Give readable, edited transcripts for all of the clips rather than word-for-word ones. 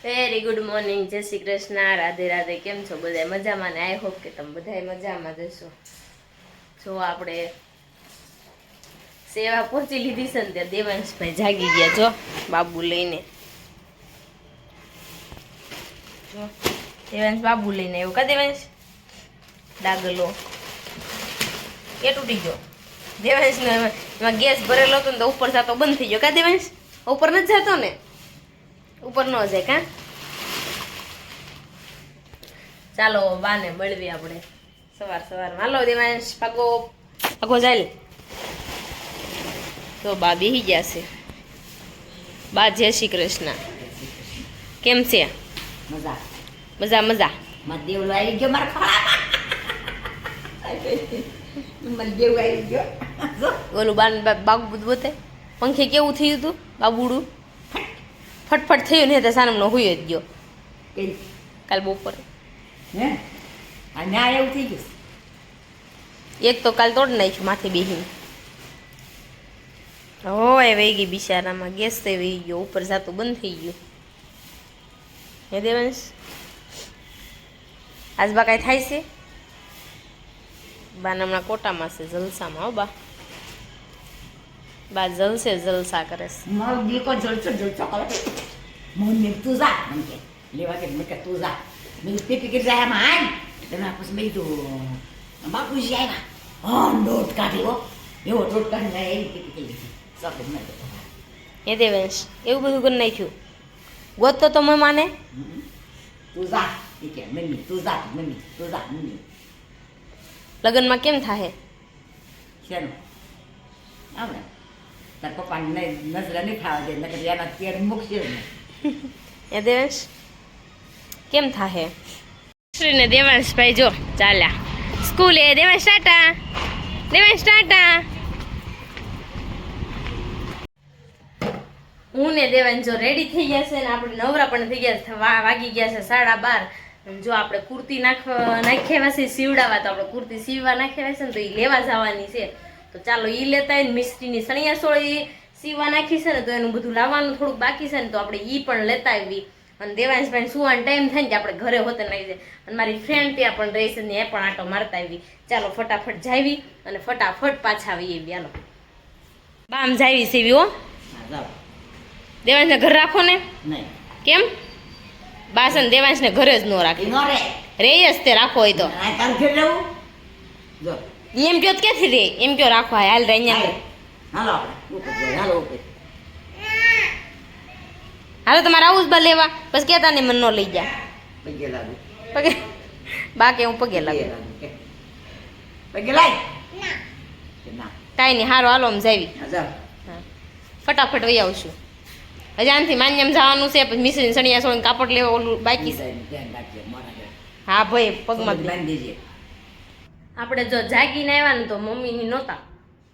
Very good morning, જય શ્રી કૃષ્ણ, રાધે રાધે. કેમ છો બધા? મજામાં ને? આઈ હોપ કે તમે બધા મજામાં જશો. જો આપણે સેવા પહોંચી લીધી છે ને ત્યાં દેવાંશભાઈ જાગી ગયા જો બાબુ લઈને. જો દેવાંશ બાબુ લઈને આવ્યો. કા દેવાંશ? ડાગલો એ તૂટી ગયો. દેવાંશ ને એમાં ગેસ ભરેલો હતો ને તો ઉપર જતો બંધ થઈ ગયો. કા દેવાંશ? ઉપર નથી જતો ને? ઉપર ન જાય કા? ચાલો બાને મળવી આપણે સવાર સવારમાં. હાલો દેવાંશ, પાકો પાકો ચાલે. તો બા બેહી ગયા છે. બા જય શ્રી કૃષ્ણ. કેમ છે? મજા મજા મજા. માર દેવલો આવી ગયો મારા ખોળામાં. માર દેવ આવી ગયો. ઓલું બાન બાબુ બધું બતે પંખે કેવું થયું હતું બાબુડું? ફટફટ થયું ને તો સાનમનો હુઈ જ ગયો કઈ કાલ બપોરે. હે આ ન્યા એવું થઈ ગયું. એક તો કાલ તોડ નાખ્યું માથે બેહીને. હોય વહી ગઈ બિચારામાં, ગેસ તો વહી ગયો, ઉપર જાતું બંધ થઈ ગયું. હે દેવાંશ, આજ બા કાંઈ થાય છે? બાને હમણાં કોટામાં છે, જલસામાં. હો બા, બા જલસે જલસા કરે છે. મારો દીકો જલસો જલસો કરે. મને તું જા મને કે લેવા કે મેં કે તું જા. મેં પેટી કે જાય માં આય તેના પછી મેં તો બાપુજી આવ્યા. હા નોટ કાઢ્યો એવો નોટ કાઢીને એવી પેટી કે લીધી સબ ન હે દેવાંશ, એવું બધું કરી નાખ્યું? ગોતતો તો મેં માને તું જા એ કે મમ્મી તું જા મમ્મી તું જા મમ્મી. લગ્નમાં કેમ થાય? શેનું આપણે તાર પપ્પાને નજરે નહીં ખાવા દે નકર એના તેર મૂકશે ને. એ દેવાંશ કેમ થાય? શ્રીને દેવાંશભાઈ જો ચાલ્યા સ્કૂલે. દેવાંશ ટાટા, દેવાંશ ટાટા. હું ને દેવાંશ જો રેડી થઈ ગયા છે ને આપણે નવરા પણ થઈ ગયા છે. વાગી ગયા છે 12:30. જો આપણે કુર્તી નાખ્યા છે સીવડાવવા, તો આપણે કુર્તી સીવવા નાખ્યા છે ને તો એ લેવા જવાની છે. તો ચાલો એ લેતા હોય ને મિસ્ત્રીની સણિયા સોળી સીવવા નાખી છે ને તો એનું બધું લાવવાનું થોડુંક બાકી છે ને તો આપણે એ પણ લેતા આવી. અને દેવાંશભાઈ સુવાનો ટાઈમ થાય ને આપણે ઘરે હોતે નાખી જાય. અને મારી ફ્રેન્ડ ત્યાં પણ રહી છે ને એ પણ આટો મારતા આવી. ચાલો ફટાફટ જાવી અને ફટાફટ પાછા આવી એવી. હાલો બામ જાવી સીવી. હો દેવાંશને ઘર રાખો ને. નહીં કેમ? બાસન દેવાંશને ઘરે જ ન રાખે. નો રે રે જ તે રાખો હોય તો. આ તાર ઘેર રહેવું જો એમ કયો ક્યાંથી રે? એમ કયો રાખો. હાલ રે અહીંયા. હાલો આપણે ઉપર જઈએ હાલો ઉપર. હાલો તમારે આવું જ બા લેવા. બસ કહેતા ને મને ન લઈ જા. પગે લાગુ પગે બા કે હું પગે લાગુ. પગે લાય ના કાંઈ નહીં, હારો હાલો આમ જાવી. જા ફટાફટ વહી આવશું. હજી આનથી માન્યમ જવાનું છે, પછી મિશ્રી સણિયા સોળીને કાપડ લેવા ઓલું બાકી છે. ધ્યાન રાખજે મોઢા હા ભાઈ, પગમાં બાંધી દેજે. આપણે જો જાગીને આવ્યા ને તો મમ્મીની નહોતા,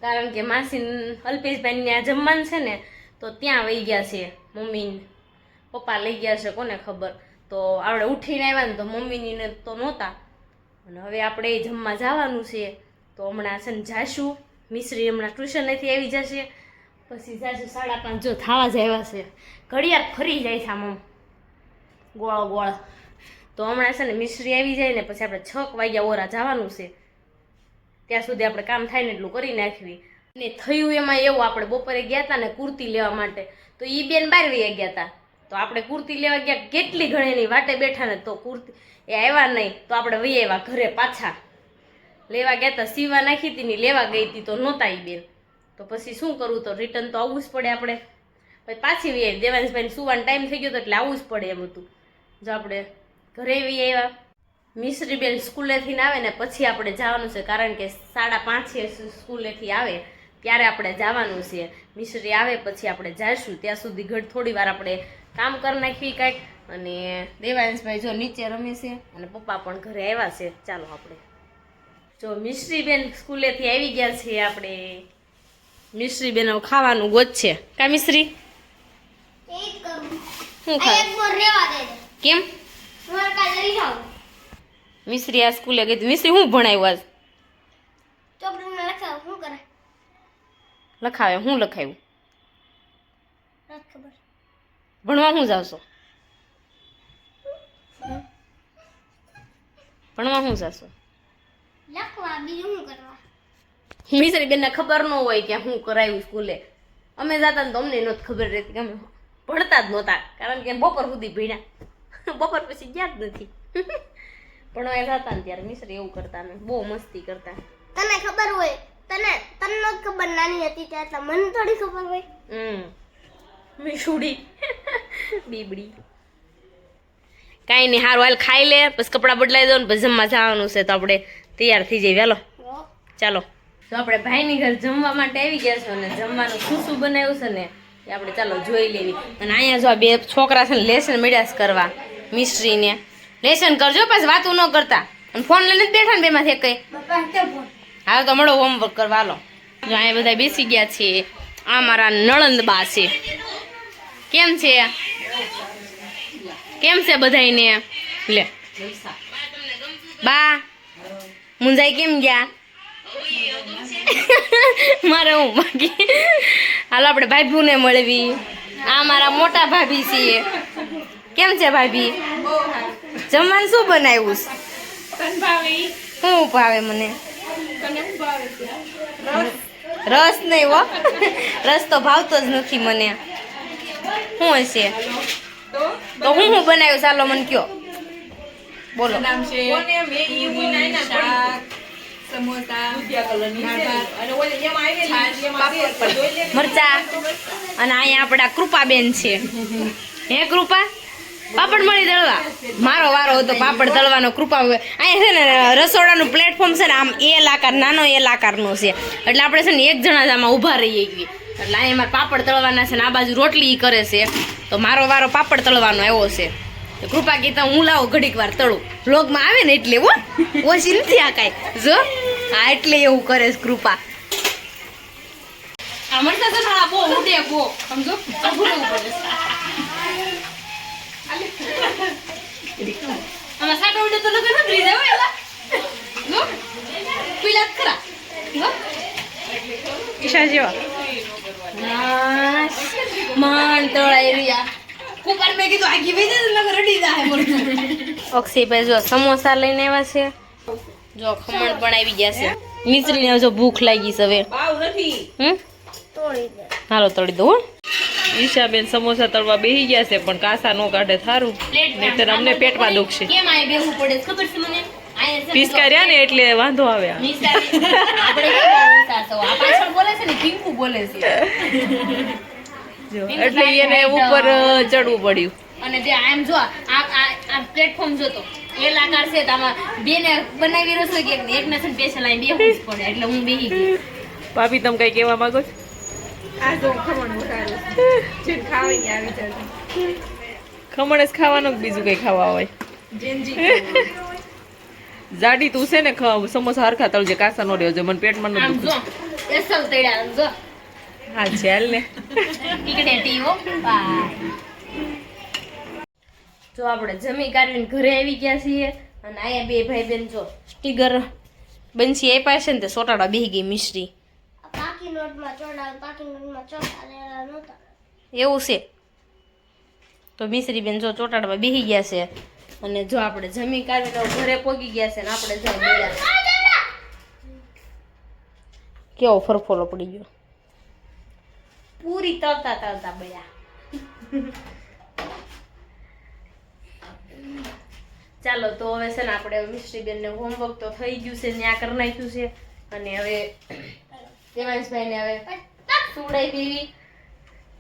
કારણ કે માસી અલ્પેશભાઈને ત્યાં જમવાનું છે ને તો ત્યાં વહી ગયા છે. મમ્મી પપ્પા લઈ ગયા છે કોને ખબર. તો આપણે ઉઠીને આવ્યા ને તો મમ્મીની તો નહોતા. અને હવે આપણે જમવા જવાનું છે. તો હમણાં છે ને જાશું. મિશ્રી હમણાં ટ્યુશનેથી આવી જશે, પછી જાશું 5:30. જો થાવા જ આવ્યા છે. ઘડિયાળ ફરી જાય છે આમ ગોળ ગોળ. તો હમણાં છે ને મિશ્રી આવી જાય ને પછી આપણે 6 વાગ્યા ઓરા જવાનું છે. ત્યાં સુધી આપણે કામ થાય ને એટલું કરી નાખવી. ને થયું એમાં એવું, આપણે બપોરે ગયા હતા ને કુર્તી લેવા માટે, તો એ બેન 12 વાગ્યા ગયા હતા. તો આપણે કુર્તી લેવા ગયા, કેટલી ઘણીની વાટે બેઠા ને તો કુર્તી એ આવ્યા નહીં. તો આપણે વહી આવ્યા ઘરે પાછા. લેવા ગયા હતા, સીવા નાખી હતી ને લેવા ગઈ હતી તો નહોતા એ બેન. તો પછી શું કરવું, તો રિટર્ન તો આવવું જ પડે આપણે. પછી પાછી વહી આવી. દેવાંશભાઈને સુવાનો ટાઈમ થઈ ગયો તો એટલે આવવું જ પડે એમ હતું. જો આપણે ઘરે વહી આવ્યા. મિશ્રીબેન સ્કૂલેથી આવે ને પછી આપણે જવાનું છે, કારણ કે 5:30 સ્કૂલેથી આવે ત્યારે આપણે જવાનું છે. મિશ્રી આવે પછી આપણે જઈશું. ત્યાં સુધી ઘડી થોડી વાર આપણે કામ કરી નાખવી કાંઈક. અને દેવાંશભાઈ જો નીચે રમે છે અને પપ્પા પણ ઘરે આવ્યા છે. ચાલો આપણે જો મિશ્રીબેન સ્કૂલેથી આવી ગયા છે. આપણે મિશ્રીબેન ખાવાનું ગોત છે. કા મિશ્રી? શું ખાય? કેમ? મિશ્રી આ સ્કૂલે ગઈ. મિશ્રી શું ભણાવ્યું આજ? લખાવે શું લખાવ્યું? ભણવા શું જાવશો? ભણવા શું જાશો? લખવા બીજું શું કરવા? મિસરી બેનને ખબર ન હોય કે શું કરાયું સ્કૂલે. અમે જતા ને તો અમને નહોતી ખબર રહેતી કે અમે ભણતા જ નહોતા, કારણ કે બપોર સુધી ભણ્યા, બપોર પછી ગયા જ નથી. ભણવા જતા ને ત્યારે મિસરી એવું કરતા, અમે બહુ મસ્તી કરતા. તને ખબર હોય, તને નથી ખબર નાની હતી ત્યારે, તો મને થોડી ખબર હોય. મીઠુડી બીબડી. કાંઈ નહીં, હારું હાલ ખાઈ લે, પછી કપડાં બદલાઈ દો ને પછી જમવા જવાનું છે, તો આપણે તૈયાર થઈ જઈએ. વહેલો ચાલો. તો આપણે ભાઈની ઘર જમવા માટે આવી ગયા છે, અને જમવાનું શું શું બનાવ્યું છે ને એ આપણે ચાલો જોઈ લેવી. અને અહીંયા જો આ બે છોકરા છે ને લેસન મળ્યા કરવા, મિસ્ટ્રીને લેસન કરજો, પછી વાતું ન કરતા, અને ફોન લઈને જ બેઠા ને બેમાંથી કઈ. હા તો મળો હોમવર્ક કરવા. હાલો જો અહીંયા બધા બેસી ગયા છે. આ મારા નણંદ બા છે. કેમ છે? કેમ છે બધાયને? લે બા મુંજાઈ કેમ ગયા? મારે હું બાકી. હાલો આપણે ભાભીને મળવી. આ મારા મોટા ભાભી છે. કેમ છે ભાભી? જમવાનું શું બનાવ્યું? શું ભાવે મને? રસ નહીં હો, રસ તો ભાવતો જ નથી મને. શું હશે તો હું બનાવ્યું? ચાલો મને કયો, બોલો. મરચા. અને અહીંયા આપણા કૃપાબેન છે. હે કૃપા, પાપડ મળી દળવા. મારો વારો હતો પાપડ તળવાનો. કૃપા અહીંયા છે ને રસોડાનું પ્લેટફોર્મ છે ને, આમ એલ આકાર, નાનો એલ આકારનો છે, એટલે આપણે છે ને એક જણા જ આમાં ઊભા રહીએ છીએ. એટલે અહીંયા મારે પાપડ તળવાના છે ને આ બાજુ રોટલી કરે છે, તો મારો વારો પાપડ તળવાનો આવ્યો છે. કૃપા કીધા હું લાવો ઘડીક વાર તળું, વ્લોગમાં આવે ને એટલે. ઓછી નથી આ કાંઈ જો, હા એટલે એવું કરે છે કૃપા. આ મરતા છે ને બહુ ઉડે, બહુ સમજો, ભૂલવું પડે. આમાં સાટા ઉડે તો લગન નથી લીધા હોય. એલા જો પીલા ખરા જો ઈશા જેવા માન તળાઈ રહ્યા. કુકર મેં કીધું આગી વઈ જાય લગન રડી જાય. અક્ષયભાઈ જો સમોસા લઈને આવ્યા છે. જો ખમણ પણ આવી ગયા છે. મિશ્રીને જો ભૂખ લાગી છે હવે. હાલો તળી દો. ઈશાબેન સમોસા તળવા બેહી ગયા છે, પણ કાસા નો કાઢે થારું, નહીતર અમને પેટમાં દુખશે. કેમ આ બેહવું પડે છે ખબર છે મને? પિસ્કા રહ્યા ને એટલે વાંધો આવે. એટલે એને ઉપર ચડવું પડ્યું. અને જે આમ જો આ પ્લેટફોર્મ જોતો એલ આકાર છે, તો આમાં બે ને બનાવી રસોઈ કે એકને છે સ્પેશિયલ અહીં બેહવું જ પડે, એટલે હું બેહી ગઈ. ભાભી તમે કઈ કહેવા માંગો છો? ખમણ જ ખાવાનું, બીજું કઈ ખાવા હોય? જાડી તું છે ને સમોસા હરખા તળજે, કાસા નો રહેજો, મને પેટમાં ન આમ દુખે. જો એસલ તળ્યા જો. હા ચાલ ને. ટીકડે ટીવો બાય. જો આપણે જમી કાઢીને ઘરે આવી ગયા છીએ, અને અહીંયા બે ભાઈ બેન જો ટીગર બંસી આપ્યા છે ને તે સોટાડા બેહી ગઈ મિશ્રી. પાકી નોટમાં ચોડાવ, પાકી નોટમાં ચોટાડેલા નહોતા. એવું છે તો મિશ્રી બેન જો ચોટાડવા બેહી ગયા છે. અને જો આપણે જમી કાઢીને ઘરે પોગી ગયા છે ને આપણે જાય મળ્યા. કેવો ફરફોલો પડી ગયો, પૂરી તળતા તળતા બળ્યા. ચાલો તો હવે છે ને આપણે મિસ્ટ્રી બેનને હોમવર્ક તો થઈ ગયું છે, ત્યાં કરી નાખ્યું છે. અને હવે દેવાંશભાઈને હવે સુવડાવી દેવી.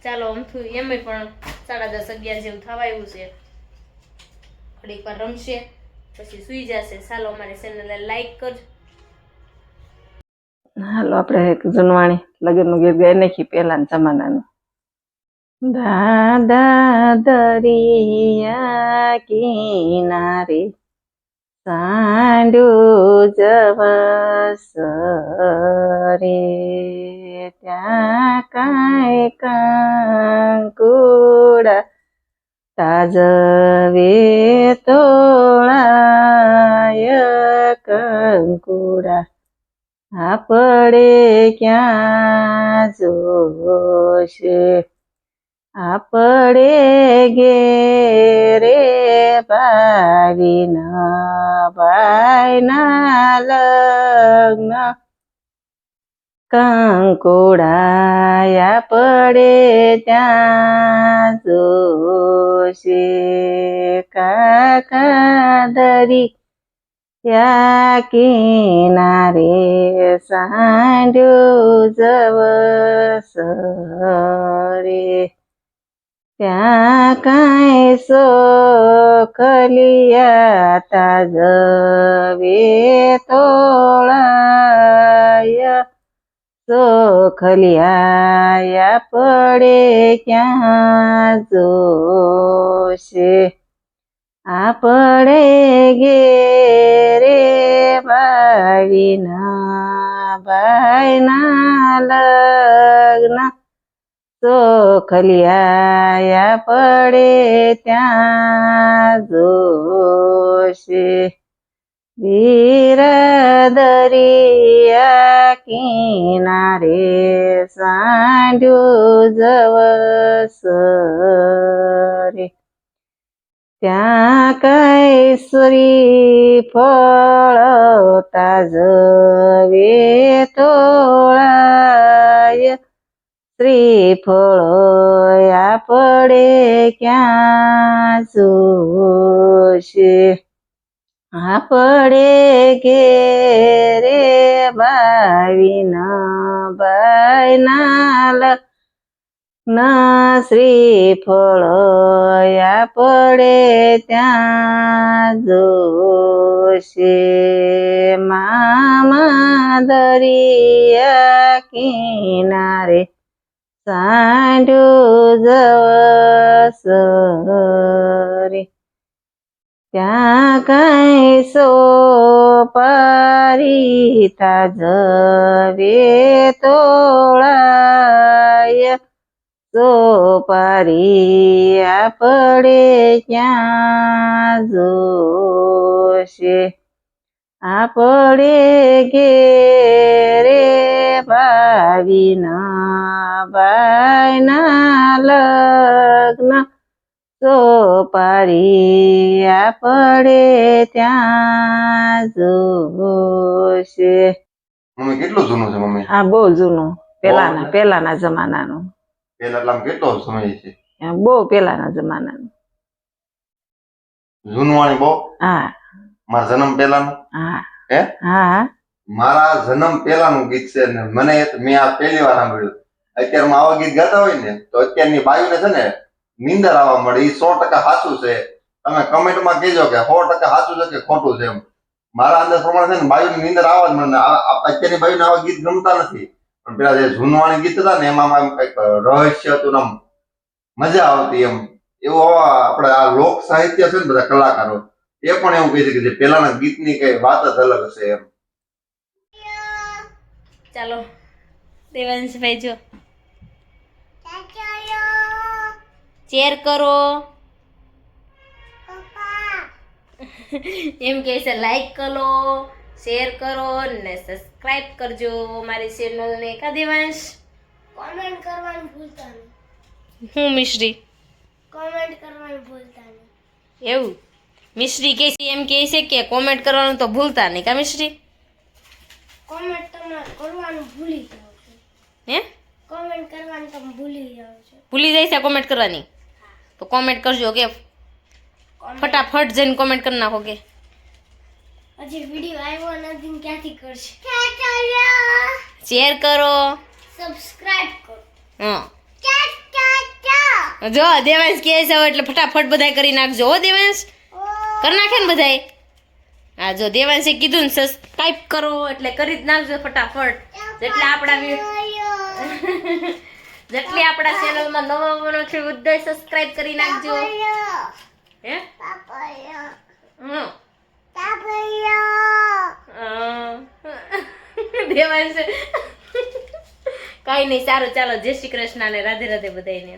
ચાલો અમથું એમ પણ 10:30-11 જેવું થવા આવ્યું છે. થોડીક વાર રમશે પછી સુઈ જશે. ચાલો અમારી ચેનલને લાઈક કરજો. હાલો આપણે એક જૂનવાણી લગ્નનું ગીત ગાઈ નાખી પહેલાના જમાનાનું. દાદા દરિયા કિનારે સાંડું જવસ રે, ત્યાં કાંઈ કાંકુડા તાજવે તોળાય કંકુડા, આપણે ક્યાં જોશે, આપણે ઘેરે ભાવીના ભાઈના લગ્ન કંકુડાયા પડે ત્યાં જોશે કાકા દરી યા કિનારે સાંઢ્યું જવસરે ત્યાં કાંઈ સોખલિયા તાજવે તોળાય સોખલિયા પડે ક્યાં જોશે આપણે ઘેરે ભાવીના ભાઈના લગ્ન સોખલિયા પડે ત્યાં જોશે વીર દરિયા કિનારે સાંઢ્યું જવસરે ત્યાં કઈ શ્રીફળ તાજવે તોળાય શ્રીફળ પડે ક્યાં જોશે આપણે ઘેરે ભાવીના ભાઈના લગ્ન શ્રીફળ પડે ત્યાં જોશે મામા દરિયા કિનારે સાંઢ્યું જવસરે ત્યાં કાંઈ સોપારી તાજવે તોળાય સોપારી પડે ક્યાં જોશે આપણે ઘેરે ભાવીના ભાઈના લગ્ન સોપારી પડે ત્યાં જોશે મમ્મી કેટલું જૂનું છે મમ્મી? આ બહુ જૂનું પેલાના જમાનાનું પેલા એટલામાં કેટલો સમય છે? બહુ પેલાના જમાનાનું જૂનવાણી બહુ? હા મારા જન્મ પેલાનું? હા હે? હા મારા જન્મ પેલાનું ગીત છે ને મેં આ પહેલી વાર સાંભળ્યું. અત્યારમાં આવા ગીત ગાતા હોય ને તો અત્યારની બાયુને છે ને નીંદર આવવા મળે. એ 100% સાચું છે. તમે કમેન્ટમાં કહેજો કે 100% સાચું છે કે ખોટું છે એમ. મારા અંદાજ પ્રમાણે છે ને બાયુની નીંદર આવવા જ મળે. અત્યારની બાયુને આવા ગીત ગમતા નથી, પણ પેલા જે જૂનવાણી ગીત હતા ને એમાં એમ કઈક રહસ્ય હતું, આમ મજા આવતી એમ. એવું આપણે આ લોક સાહિત્ય છે ને બધા કલાકારો એ પણ એવું કહે છે કે જે પેલાના ગીતની કઈ વાત જ અલગ હશે એમ. ચાલો દેવાંશભાઈ જો ચેર કરો એમ કહે છે, લાઈક કરો, શેર કરો ને સબસ્ક્રાઇબ કરજો મારી ચેનલને. કા દેવાંશ? કોમેન્ટ કરવાનું ભૂલતા નહીં. હું મિશ્રી કોમેન્ટ કરવાનું ભૂલતા નહીં. એવું મિશ્રી કહે છે, એમ કહે છે કે કોમેન્ટ કરવાનું તો ભૂલતા નહીં. કા મિશ્રી? કોમેન્ટ તમારે કરવાનું ભૂલી જાવ છો. હે કોમેન્ટ કરવાનું તમે ભૂલી જાવ છો. ભૂલી જાય છે કોમેન્ટ કરવાની? તો કોમેન્ટ કરજો કે ફટાફટ જઈને કોમેન્ટ કરી નાખો કે હજી વિડીયો આવ્યો નથી ને ક્યાંથી કરશે? શેર કરો, સબસ્ક્રાઇબ કરો. હા જો દેવાંશ કહે છે હવે એટલે ફટાફટ બધાય કરી નાખજો. હો દેવાંશ કરી નાખે ને બધાય? હા જો દેવાંશે કીધું ને સબસ્ક્રાઇબ કરો એટલે કરી જ નાખજો ફટાફટ. જેટલી આપણા ચેનલમાં નવા આવવાનો છે બધાય સબસ્ક્રાઇબ કરી નાખજો. હે દેવાંશ કાંઈ નહીં, સારું ચાલો, જય શ્રી કૃષ્ણ ને રાધે રાધે બધાયને.